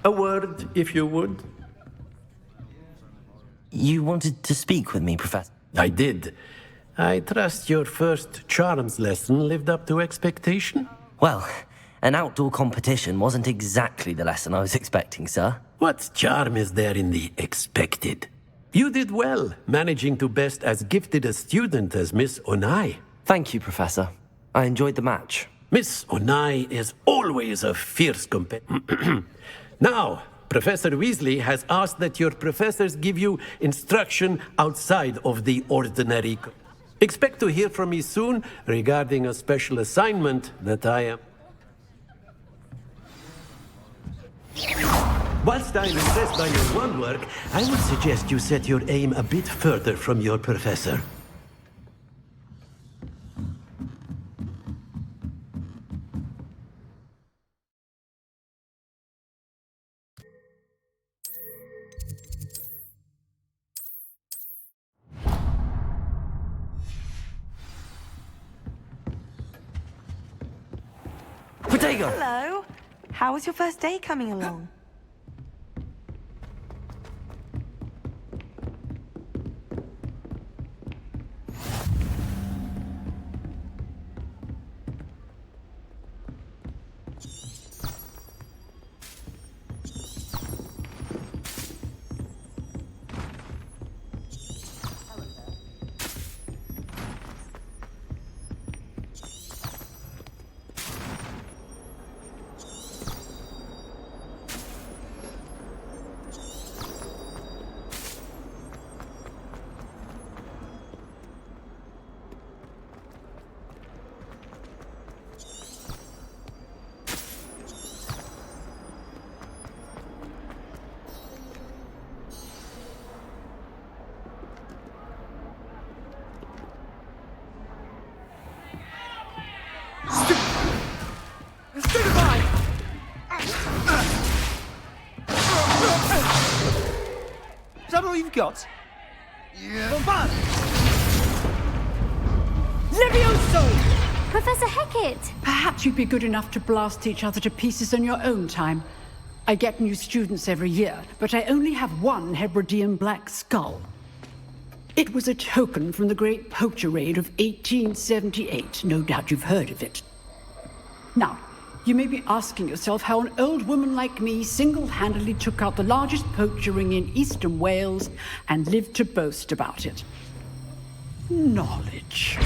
A word, if you would. You wanted to speak with me, Professor? I did. I trust your first charms lesson lived up to expectation? Well, an outdoor competition wasn't exactly the lesson I was expecting, sir. What charm is there in the expected? You did well, managing to best as gifted a student as Miss Onai. Thank you, Professor. I enjoyed the match. Miss Onai is always a fierce competitor. Now, Professor Weasley has asked that your professors give you instruction outside of the ordinary. Expect to hear from me soon regarding a special assignment that I am. Whilst I'm impressed by your wand work, I would suggest you set your aim a bit further from your professor. Potato! Hello. How was your first day coming along? Is that all you've got? Yeah. Levioso! Professor Hecat! Perhaps you'd be good enough to blast each other to pieces on your own time. I get new students every year, but I only have one Hebridean black skull. It was a token from the Great Poacher Raid of 1878. No doubt you've heard of it. Now, you may be asking yourself how an old woman like me single-handedly took out the largest poacher ring in eastern Wales and lived to boast about it. Knowledge.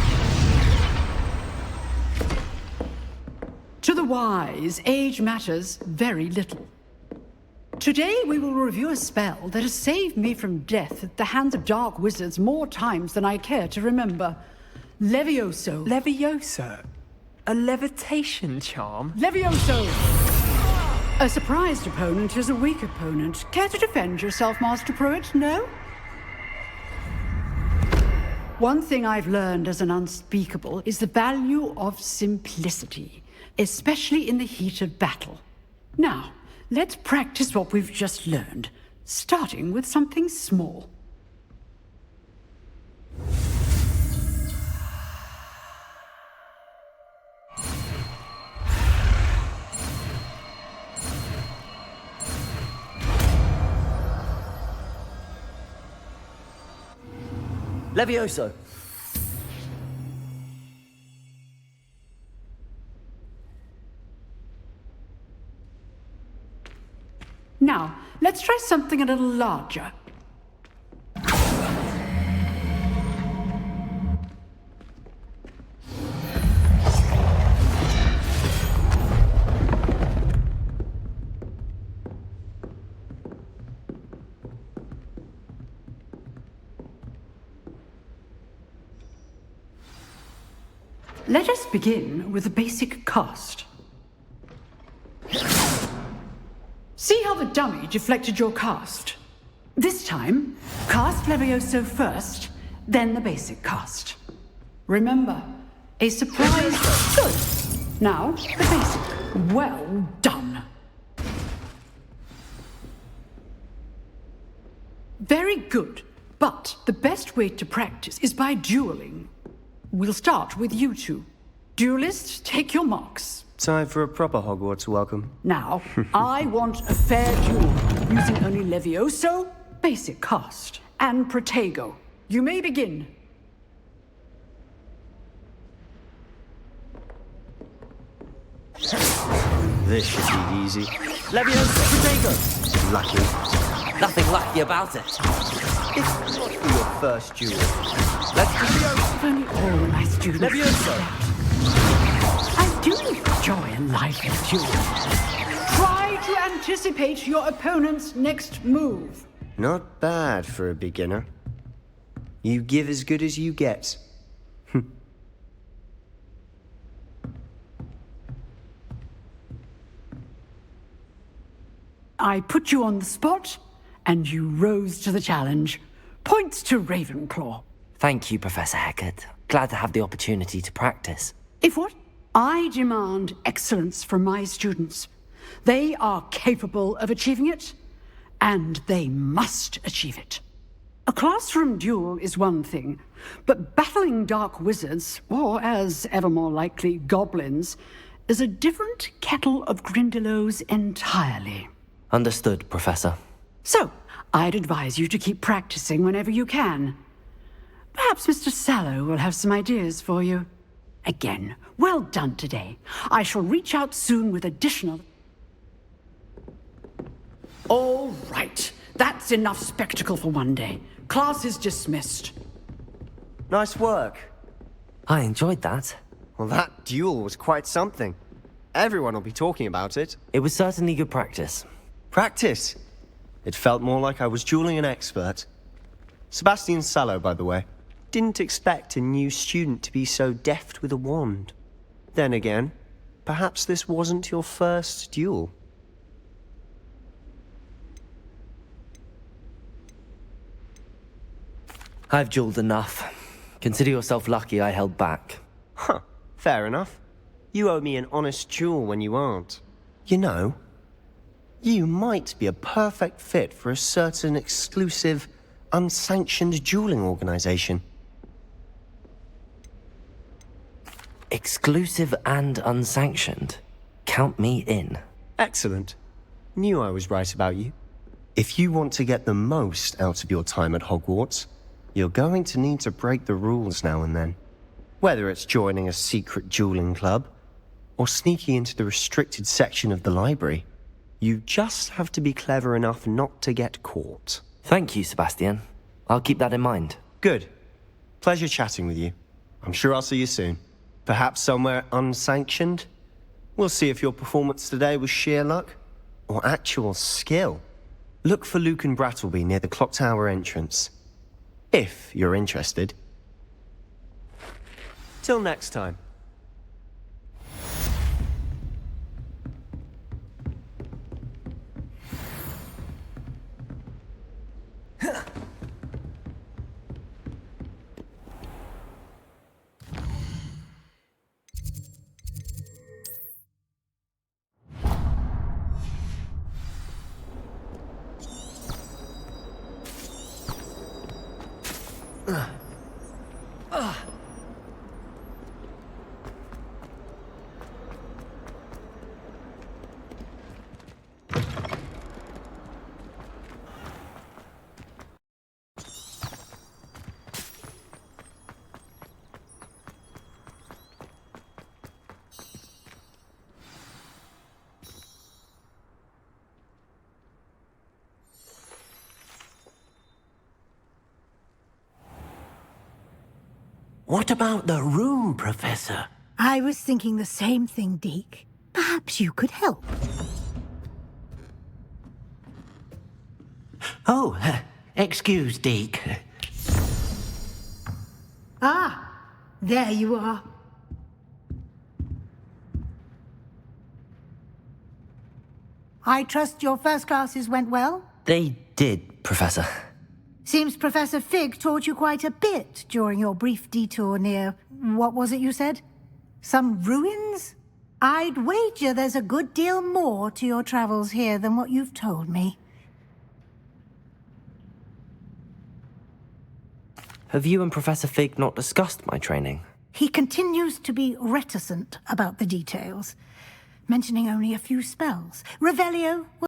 To the wise, age matters very little. Today we will review a spell that has saved me from death at the hands of dark wizards more times than I care to remember. Levioso. Levioso? A levitation charm? Levioso! A surprised opponent is a weak opponent. Care to defend yourself, Master Pruitt? No? One thing I've learned as an unspeakable is the value of simplicity, especially in the heat of battle. Now, let's practice what we've just learned, starting with something small. Levioso! Now, let's try something a little larger. Let us begin with the basic cast. See how the dummy deflected your cast? This time, cast Levioso first, then the basic cast. Remember, a surprise. Good. Now, the basic. Well done. Very good. But the best way to practice is by dueling. We'll start with you two. Duelists, take your marks. Time for a proper Hogwarts welcome. Now, I want a fair duel, using only Levioso, basic cast, and Protego. You may begin. This should be easy. Leviosa, Protego! Lucky. Nothing lucky about it. It's not your first duel. Let's do If only all my students Levioso. I do enjoy a lively duel. Try to anticipate your opponent's next move. Not bad for a beginner. You give as good as you get. I put you on the spot, and you rose to the challenge. Points to Ravenclaw. Thank you, Professor Hecat. Glad to have the opportunity to practice. If what? I demand excellence from my students. They are capable of achieving it, and they must achieve it. A classroom duel is one thing, but battling dark wizards, or as ever more likely, goblins, is a different kettle of Grindylows entirely. Understood, Professor. So, I'd advise you to keep practicing whenever you can. Perhaps Mr. Sallow will have some ideas for you. Again, well done today. I shall reach out soon with additional... All right. That's enough spectacle for one day. Class is dismissed. Nice work. I enjoyed that. Well, that duel was quite something. Everyone will be talking about it. It was certainly good practice. Practice. It felt more like I was dueling an expert. Sebastian Sallow, by the way. Didn't expect a new student to be so deft with a wand. Then again, perhaps this wasn't your first duel. I've dueled enough. Consider yourself lucky I held back. Huh, fair enough. You owe me an honest duel when you aren't. You know, you might be a perfect fit for a certain exclusive, unsanctioned dueling organization. Exclusive and unsanctioned. Count me in. Excellent. Knew I was right about you. If you want to get the most out of your time at Hogwarts, you're going to need to break the rules now and then. Whether it's joining a secret dueling club, or sneaking into the restricted section of the library, you just have to be clever enough not to get caught. Thank you, Sebastian. I'll keep that in mind. Good. Pleasure chatting with you. I'm sure I'll see you soon. Perhaps somewhere unsanctioned? We'll see if your performance today was sheer luck, or actual skill. Look for Luke and Brattleby near the clock tower entrance. If you're interested. Till next time. What about the room, Professor? I was thinking the same thing, Deke. Perhaps you could help. Oh, excuse, Deke. Ah, there you are. I trust your first classes went well? They did, Professor. Seems Professor Fig taught you quite a bit during your brief detour near... what was it you said? Some ruins? I'd wager there's a good deal more to your travels here than what you've told me. Have you and Professor Fig not discussed my training? He continues to be reticent about the details. mentioning only a few spells. Revelio